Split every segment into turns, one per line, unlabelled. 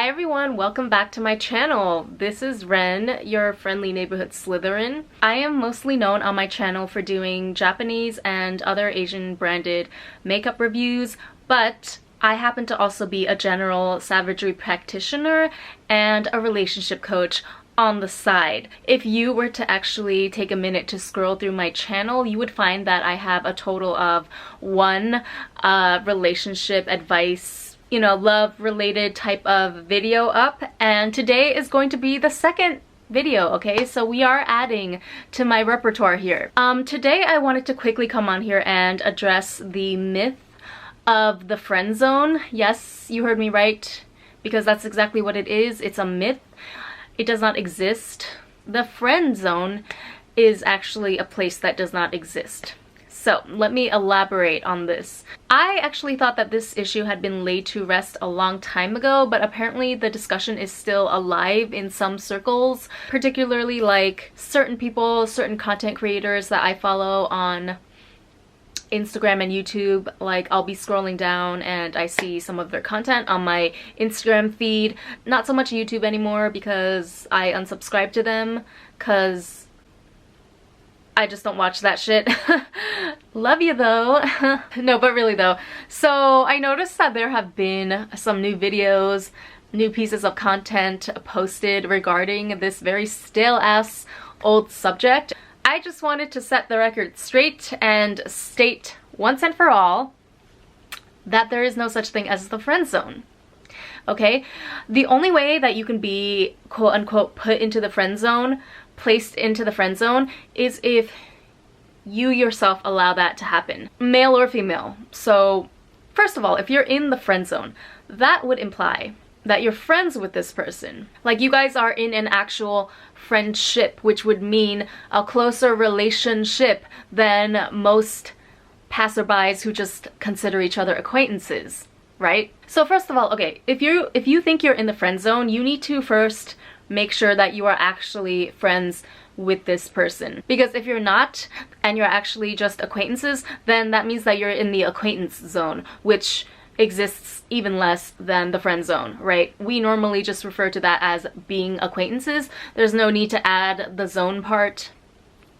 Hi everyone, welcome back to my channel. This is Ren, your friendly neighborhood Slytherin. I am mostly known on my channel for doing Japanese and other Asian branded makeup reviews, but I happen to also be a general savagery practitioner and a relationship coach on the side. If you were to actually take a minute to scroll through my channel, you would find that I have a total of one relationship advice, love related type of video up, and today is going to be the second video, okay? So we are adding to my repertoire here. Today I wanted to quickly come on here and address the myth of the friend zone. Yes, you heard me right, because that's exactly what it is. It's a myth. It does not exist. The friend zone is actually a place that does not exist. So let me elaborate on this. I actually thought that this issue had been laid to rest a long time ago, but apparently the discussion is still alive in some circles, particularly like certain people, certain content creators that I follow on Instagram and YouTube. Like, I'll be scrolling down and I see some of their content on my Instagram feed. Not so much YouTube anymore because I unsubscribed to them because I just don't watch that shit. Love you though. No, but really though. So I noticed that there have been some new videos, new pieces of content posted regarding this very stale ass old subject. I just wanted to set the record straight and state once and for all that there is no such thing as the friend zone. Okay? The only way that you can be quote unquote put into the friend zone, placed into the friend zone, is if you yourself allow that to happen, male or female. So first of all, if you're in the friend zone, that would imply that you're friends with this person. Like, you guys are in an actual friendship, which would mean a closer relationship than most passerbys who just consider each other acquaintances, right? So first of all, okay, if you think you're in the friend zone, you need to first make sure that you are actually friends with this person. Because if you're not, and you're actually just acquaintances, then that means that you're in the acquaintance zone, which exists even less than the friend zone, right? We normally just refer to that as being acquaintances. There's no need to add the zone part.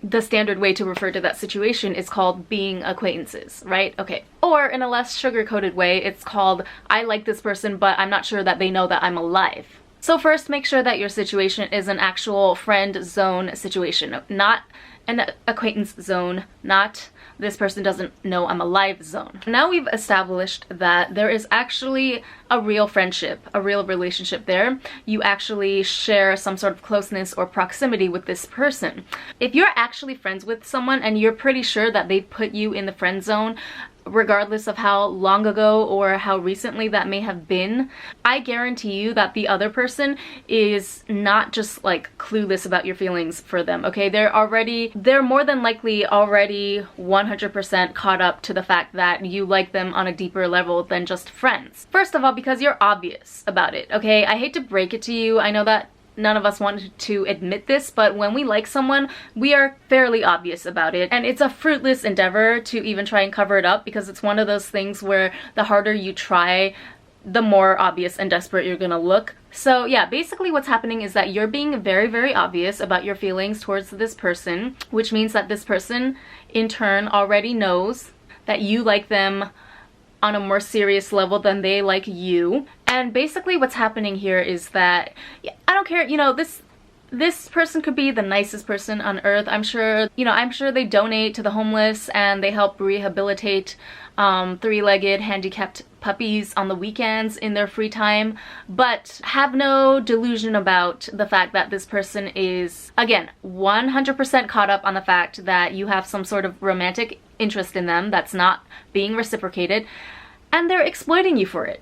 The standard way to refer to that situation is called being acquaintances, right? Okay. Or in a less sugar-coated way, it's called I like this person, but I'm not sure that they know that I'm alive. So first, make sure that your situation is an actual friend zone situation, not an acquaintance zone, not this person doesn't know I'm alive zone. Now we've established that there is actually a real friendship, a real relationship there. You actually share some sort of closeness or proximity with this person. If you're actually friends with someone and you're pretty sure that they put you in the friend zone, regardless of how long ago or how recently that may have been, I guarantee you that the other person is not just like clueless about your feelings for them, okay? They're more than likely already 100% caught up to the fact that you like them on a deeper level than just friends. First of all, because you're obvious about it, okay? I hate to break it to you. I know that none of us wanted to admit this, but when we like someone, we are fairly obvious about it. And it's a fruitless endeavor to even try and cover it up, because it's one of those things where the harder you try, the more obvious and desperate you're gonna look. So yeah, basically what's happening is that you're being very, very obvious about your feelings towards this person, which means that this person in turn already knows that you like them on a more serious level than they like you. And basically what's happening here is that, I don't care, this person could be the nicest person on earth. I'm sure they donate to the homeless and they help rehabilitate three-legged handicapped puppies on the weekends in their free time. But have no delusion about the fact that this person is, again, 100% caught up on the fact that you have some sort of romantic interest in them that's not being reciprocated, and they're exploiting you for it.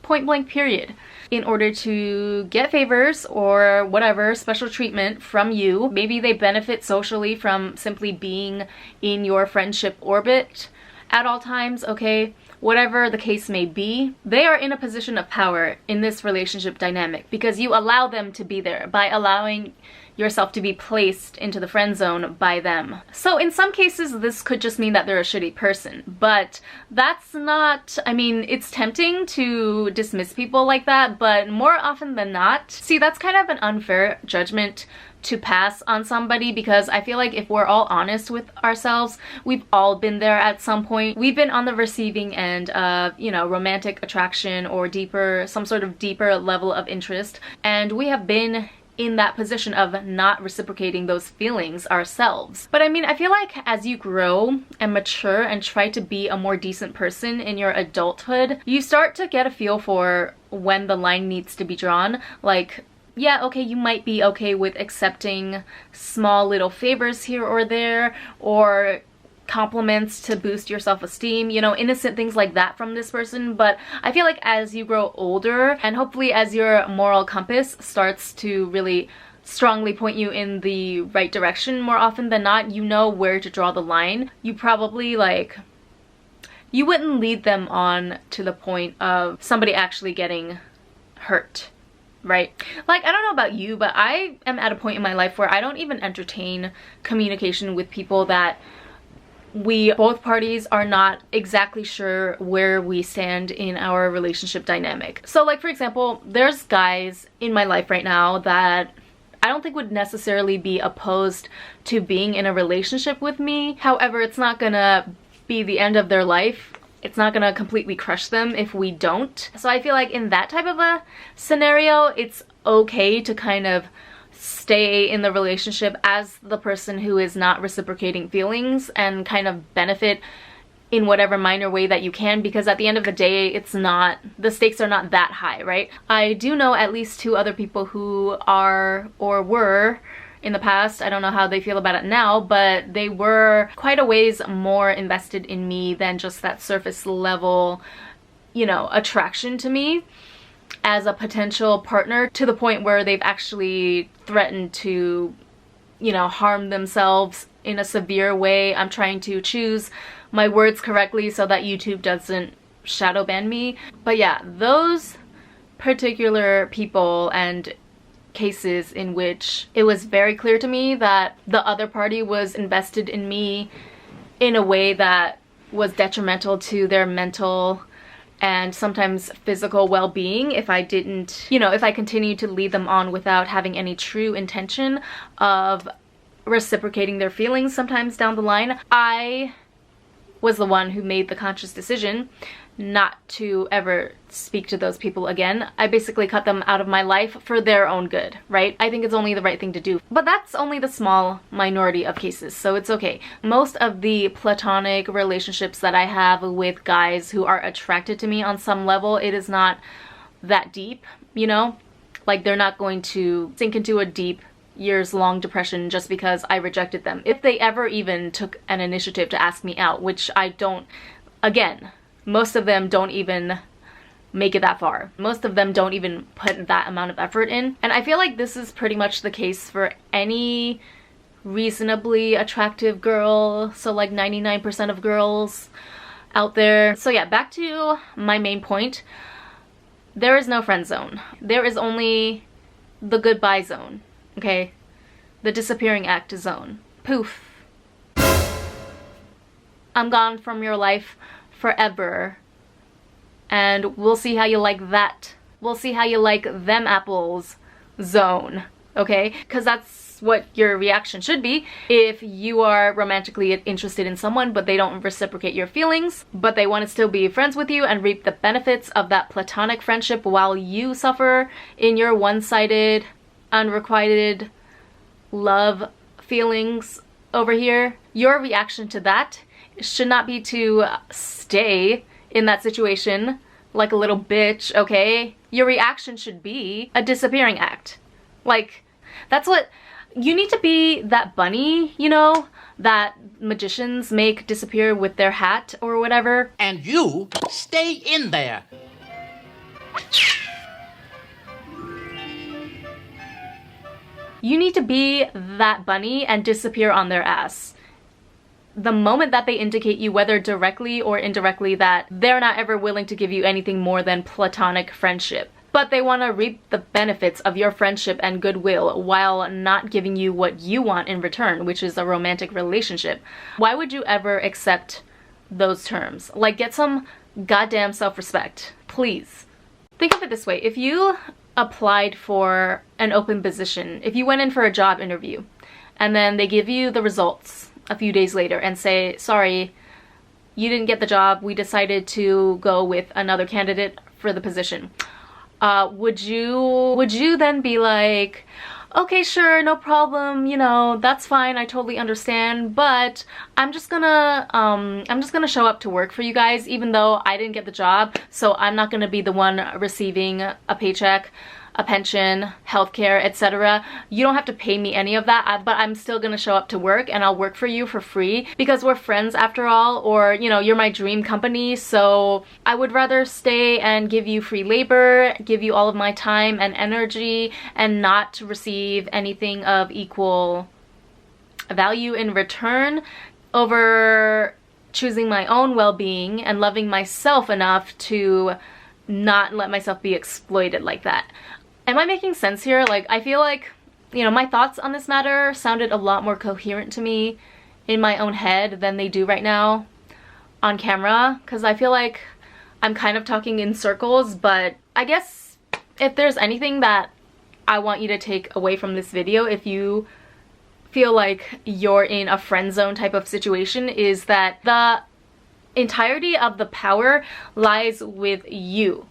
Point blank period. In order to get favors or whatever special treatment from you. Maybe they benefit socially from simply being in your friendship orbit at all times, okay? whatever the case may be, they are in a position of power in this relationship dynamic because you allow them to be there by allowing yourself to be placed into the friend zone by them. So in some cases, this could just mean that they're a shitty person, but that's not, I mean, it's tempting to dismiss people like that, but more often than not, see, that's kind of an unfair judgment to pass on somebody, because I feel like if we're all honest with ourselves, we've all been there at some point. We've been on the receiving end of, you know, romantic attraction or deeper, some sort of deeper level of interest, and we have been in that position of not reciprocating those feelings ourselves. But I mean, I feel like as you grow and mature and try to be a more decent person in your adulthood, you start to get a feel for when the line needs to be drawn. Like, yeah, okay, you might be okay with accepting small little favors here or there, or compliments to boost your self-esteem, you know, innocent things like that from this person. But I feel like as you grow older, and hopefully as your moral compass starts to really strongly point you in the right direction more often than not, you know where to draw the line. You probably, like, you wouldn't lead them on to the point of somebody actually getting hurt, right? Like, I don't know about you, but I am at a point in my life where I don't even entertain communication with people that both parties are not exactly sure where we stand in our relationship dynamic. So like, for example, there's guys in my life right now that I don't think would necessarily be opposed to being in a relationship with me. However, it's not gonna be the end of their life. It's not gonna completely crush them if we don't. So I feel like in that type of a scenario, it's okay to kind of stay in the relationship as the person who is not reciprocating feelings and kind of benefit in whatever minor way that you can, because at the end of the day, it's not, the stakes are not that high, right? I do know at least 2 other people who are or were in the past, I don't know how they feel about it now, but they were quite a ways more invested in me than just that surface level, you know, attraction to me as a potential partner, to the point where they've actually threatened to, you know, harm themselves in a severe way. I'm trying to choose my words correctly so that YouTube doesn't shadow ban me. But yeah, those particular people and cases in which it was very clear to me that the other party was invested in me in a way that was detrimental to their mental and sometimes physical well-being if I didn't, you know, if I continued to lead them on without having any true intention of reciprocating their feelings sometimes down the line. I was the one who made the conscious decision not to ever speak to those people again. I basically cut them out of my life for their own good, right? I think it's only the right thing to do. But that's only the small minority of cases, so it's okay. Most of the platonic relationships that I have with guys who are attracted to me on some level, it is not that deep, you know? Like, they're not going to sink into a deep years-long depression just because I rejected them. If they ever even took an initiative to ask me out, which I don't, again, most of them don't even make it that far. Most of them don't even put that amount of effort in. And I feel like this is pretty much the case for any reasonably attractive girl. So like 99% of girls out there. So yeah, back to my main point. There is no friend zone. There is only the goodbye zone, okay? The disappearing act zone. Poof. I'm gone from your life forever, and we'll see how you like that. We'll see how you like them apples zone, okay? Because that's what your reaction should be if you are romantically interested in someone but they don't reciprocate your feelings, but they want to still be friends with you and reap the benefits of that platonic friendship while you suffer in your one-sided, unrequited love feelings over here. Your reaction to that should not be to stay in that situation like a little bitch, okay? Your reaction should be a disappearing act. Like, that's what you need to be, that bunny, you know, that magicians make disappear with their hat or whatever.
And you stay in there.
You need to be that bunny and disappear on their ass. the moment that they indicate you, whether directly or indirectly, that they're not ever willing to give you anything more than platonic friendship, but they want to reap the benefits of your friendship and goodwill while not giving you what you want in return, which is a romantic relationship, why would you ever accept those terms? Like, get some goddamn self-respect, please. Think of it this way: if you applied for an open position, if you went in for a job interview and then they give you the results a few days later and say, sorry, you didn't get the job, we decided to go with another candidate for the position, would you then be like, okay, sure, no problem, you know, that's fine, I totally understand, but I'm just gonna show up to work for you guys even though I didn't get the job, so I'm not gonna be the one receiving a paycheck, a pension, healthcare, etc. You don't have to pay me any of that, but I'm still gonna show up to work and I'll work for you for free because we're friends after all, or, you know, you're my dream company, so I would rather stay and give you free labor, give you all of my time and energy, and not receive anything of equal value in return, over choosing my own well-being and loving myself enough to not let myself be exploited like that. Am I making sense here? Like, I feel like, you know, my thoughts on this matter sounded a lot more coherent to me in my own head than they do right now on camera, because I feel like I'm kind of talking in circles. But I guess if there's anything that I want you to take away from this video, if you feel like you're in a friend zone type of situation, is that the entirety of the power lies with you.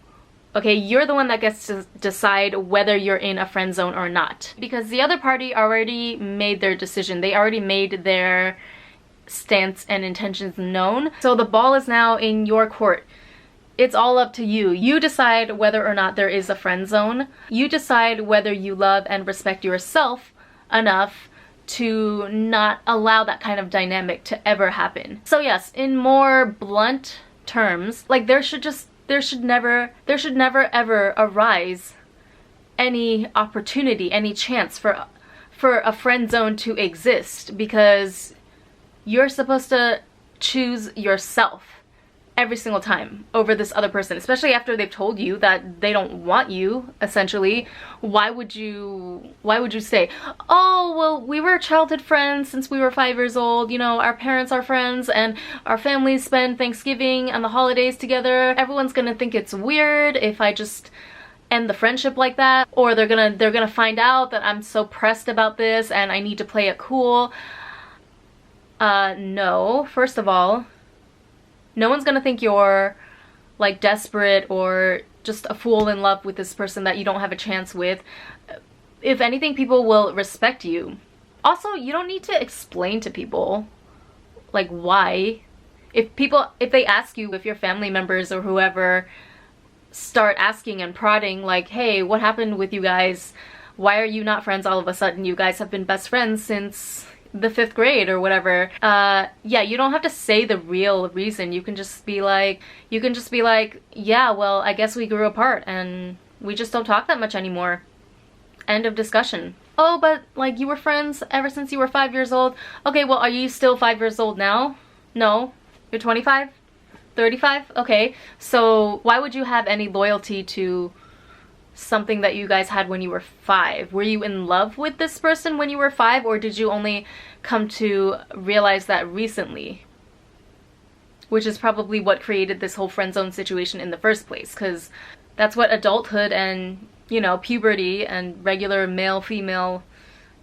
Okay, you're the one that gets to decide whether you're in a friend zone or not, because the other party already made their decision. They already made their stance and intentions known. So the ball is now in your court. It's all up to you. You decide whether or not there is a friend zone. You decide whether you love and respect yourself enough to not allow that kind of dynamic to ever happen. So yes, in more blunt terms, like, there should never ever arise any opportunity, any chance for a friend zone to exist, because you're supposed to choose yourself every single time over this other person, especially after they've told you that they don't want you, essentially. Why would you say, oh, well, we were childhood friends since we were 5 years old, you know, our parents are friends and our families spend Thanksgiving and the holidays together. Everyone's gonna think it's weird if I just end the friendship like that, or they're gonna find out that I'm so pressed about this and I need to play it cool. No, first of all, no one's gonna think you're like desperate or just a fool in love with this person that you don't have a chance with. If anything, people will respect you. Also, you don't need to explain to people like why. If they ask you, if your family members or whoever start asking and prodding like, hey, what happened with you guys? Why are you not friends all of a sudden? You guys have been best friends since the 5th grade or whatever. Yeah, you don't have to say the real reason. You can just be like, yeah, well, I guess we grew apart and we just don't talk that much anymore. End of discussion. Oh, but like, you were friends ever since you were 5 years old. Okay, well, are you still 5 years old now? No? You're 25? 35? Okay, so why would you have any loyalty to something that you guys had when you were 5? Were you in love with this person when you were 5, or did you only come to realize that recently? Which is probably what created this whole friend zone situation in the first place, because that's what adulthood and, you know, puberty and regular male-female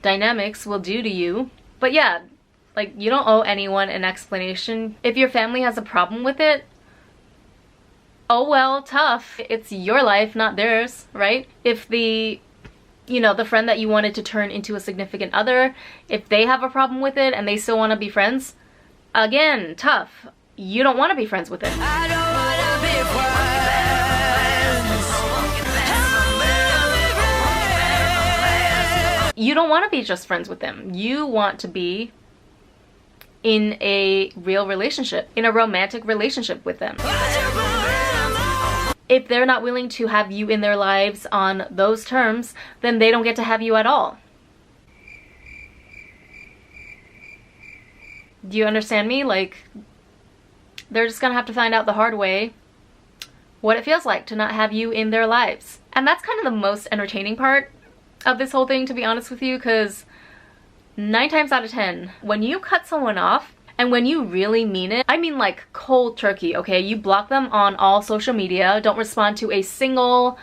dynamics will do to you. But yeah, like, you don't owe anyone an explanation. If your family has a problem with it, oh well, tough. It's your life, not theirs, right? If the, you know, the friend that you wanted to turn into a significant other, if they have a problem with it and they still want to be friends, again, tough. You don't want to be friends with them. I don't wanna be friends. You don't want to be just friends with them. You want to be in a real relationship, in a romantic relationship with them. If they're not willing to have you in their lives on those terms, then they don't get to have you at all. Do you understand me? Like, they're just gonna have to find out the hard way what it feels like to not have you in their lives. And that's kind of the most entertaining part of this whole thing, to be honest with you, because 9 times out of 10, when you cut someone off, and when you really mean it, I mean like cold turkey, okay? You block them on all social media, don't respond to a single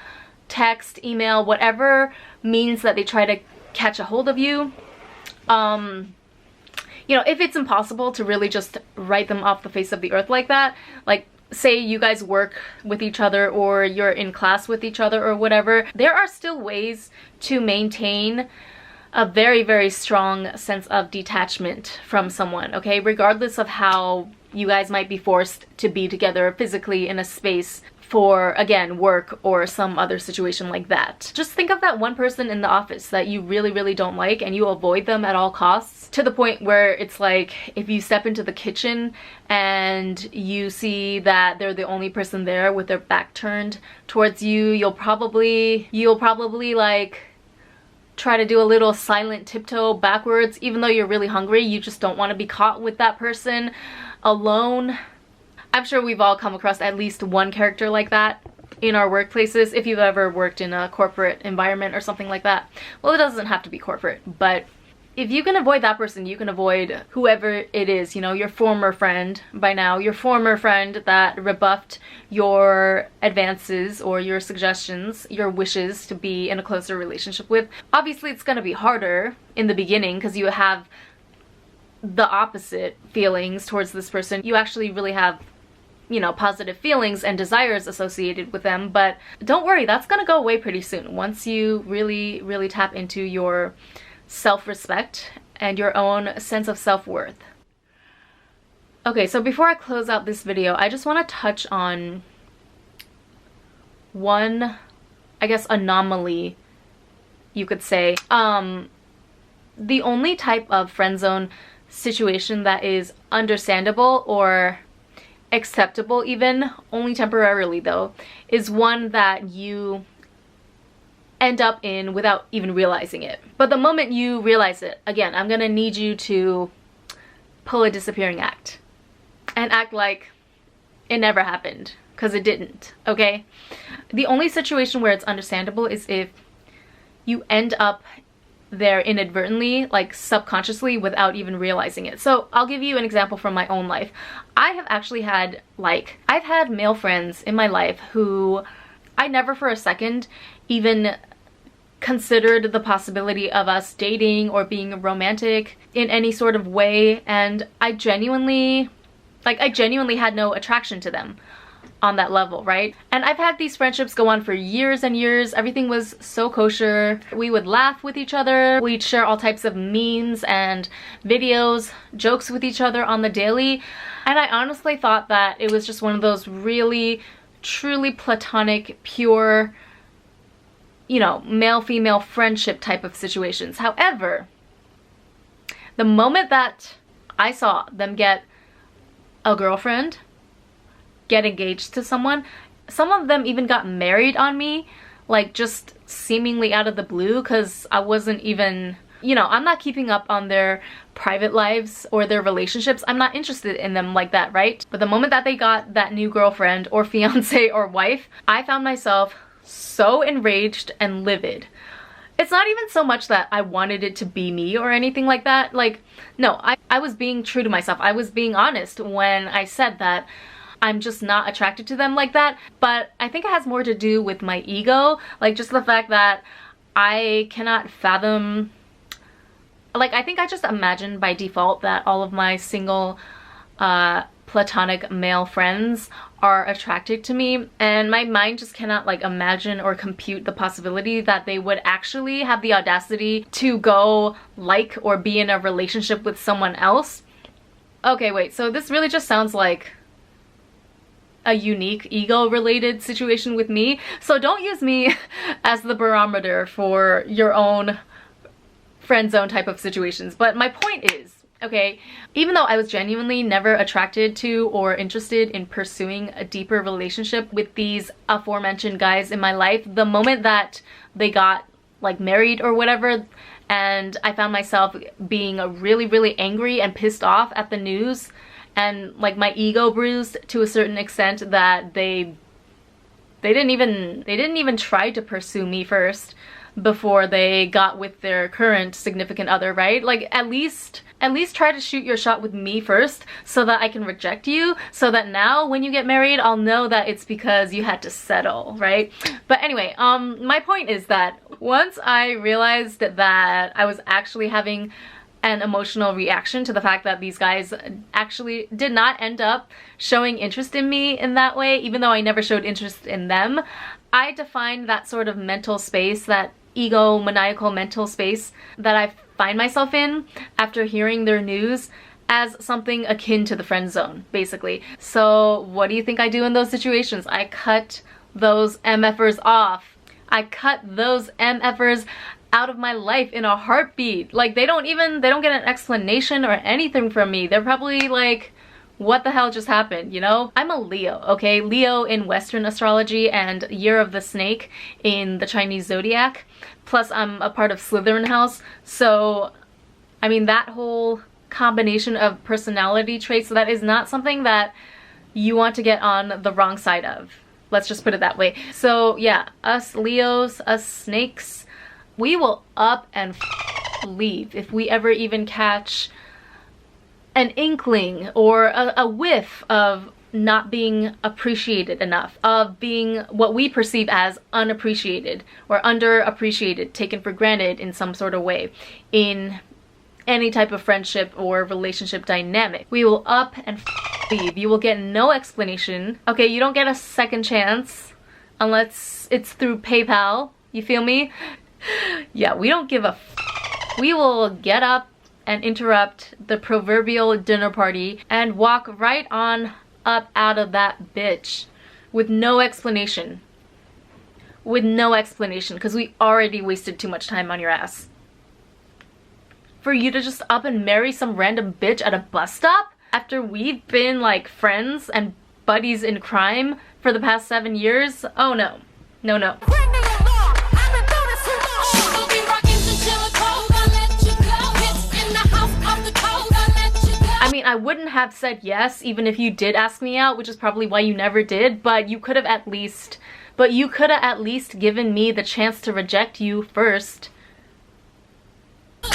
text, email, whatever means that they try to catch a hold of you. You know, if it's impossible to really just write them off the face of the earth like that, like say you guys work with each other or you're in class with each other or whatever, there are still ways to maintain a very, very strong sense of detachment from someone, okay? Regardless of how you guys might be forced to be together physically in a space for, again, work or some other situation like that. Just think of that one person in the office that you really, really don't like and you avoid them at all costs, to the point where it's like if you step into the kitchen and you see that they're the only person there with their back turned towards you, you'll probably like try to do a little silent tiptoe backwards, even though you're really hungry. You just don't want to be caught with that person alone. I'm sure we've all come across at least one character like that in our workplaces, if you've ever worked in a corporate environment or something like that. Well, it doesn't have to be corporate, but if you can avoid that person, you can avoid whoever it is, you know, your former friend by now, your former friend that rebuffed your advances or your suggestions, your wishes to be in a closer relationship with. Obviously, it's going to be harder in the beginning because you have the opposite feelings towards this person. You actually really have, you know, positive feelings and desires associated with them, but don't worry, that's gonna go away pretty soon once you really, really tap into your self-respect and your own sense of self-worth. Okay, so before I close out this video, I just want to touch on one, I guess, anomaly, you could say. The only type of friend zone situation that is understandable or acceptable, even only temporarily though, is one that you end up in without even realizing it. But the moment you realize it, again, I'm gonna need you to pull a disappearing act and act like it never happened, because it didn't, okay? The only situation where it's understandable is if you end up there inadvertently, like subconsciously, without even realizing it. So I'll give you an example from my own life. I have actually had, like, I've had male friends in my life who I never for a second even considered the possibility of us dating or being romantic in any sort of way, and I genuinely had no attraction to them on that level, right? And I've had these friendships go on for years and years. Everything was so kosher. We would laugh with each other. We'd share all types of memes and videos, jokes with each other on the daily. And I honestly thought that it was just one of those really, truly platonic, pure, you know, male-female friendship type of situations. However, the moment that I saw them get a girlfriend, get engaged to someone, some of them even got married on me, like just seemingly out of the blue, because I wasn't even, you know, I'm not keeping up on their private lives or their relationships. I'm not interested in them like that, right? But the moment that they got that new girlfriend or fiance or wife, I found myself so enraged and livid. It's not even so much that I wanted it to be me or anything like that. Like, no, I was being true to myself. I was being honest when I said that I'm just not attracted to them like that. But I think it has more to do with my ego. Like, just the fact that I cannot fathom, like, I think I just imagined by default that all of my single platonic male friends are attracted to me, and my mind just cannot like imagine or compute the possibility that they would actually have the audacity to go like or be in a relationship with someone else. Okay, wait, so this really just sounds like a unique ego related situation with me, so don't use me as the barometer for your own friend zone type of situations. But my point is, okay, even though I was genuinely never attracted to or interested in pursuing a deeper relationship with these aforementioned guys in my life, the moment that they got like married or whatever, and I found myself being really angry and pissed off at the news, and like my ego bruised to a certain extent that they didn't even try to pursue me first before they got with their current significant other, right? Like at least try to shoot your shot with me first so that I can reject you, so that now when you get married I'll know that it's because you had to settle, right? But anyway, my point is that once I realized that I was actually having an emotional reaction to the fact that these guys actually did not end up showing interest in me in that way, even though I never showed interest in them, I defined that sort of mental space, that egomaniacal mental space that I find myself in after hearing their news, as something akin to the friend zone, basically. So what do you think I do in those situations? I cut those MFers off. I cut those MFers out of my life in a heartbeat. Like they don't get an explanation or anything from me. They're probably like, what the hell just happened, you know? I'm a Leo, okay? Leo in Western astrology and Year of the Snake in the Chinese zodiac. Plus I'm a part of Slytherin house. So, I mean, that whole combination of personality traits, that is not something that you want to get on the wrong side of. Let's just put it that way. So yeah, us Leos, us snakes, we will up and leave if we ever even catch an inkling or a whiff of not being appreciated enough, of being what we perceive as unappreciated or underappreciated, taken for granted in some sort of way in any type of friendship or relationship dynamic. We will up and leave. You will get no explanation. Okay, you don't get a second chance unless it's through PayPal. You feel me? Yeah, we don't give a We will get up and interrupt the proverbial dinner party and walk right on up out of that bitch with no explanation. With no explanation, because we already wasted too much time on your ass. For you to just up and marry some random bitch at a bus stop after we've been like friends and buddies in crime for the past 7 years? Oh no. No, no. I mean, I wouldn't have said yes even if you did ask me out, which is probably why you never did, but you could have at least given me the chance to reject you first.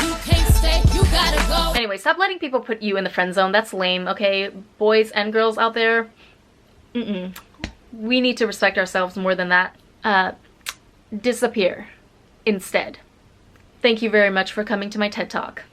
You can't stay, you gotta go. Anyway, stop letting people put you in the friend zone. That's lame, okay? Boys and girls out there, we need to respect ourselves more than that. Disappear instead. Thank you very much for coming to my TED Talk.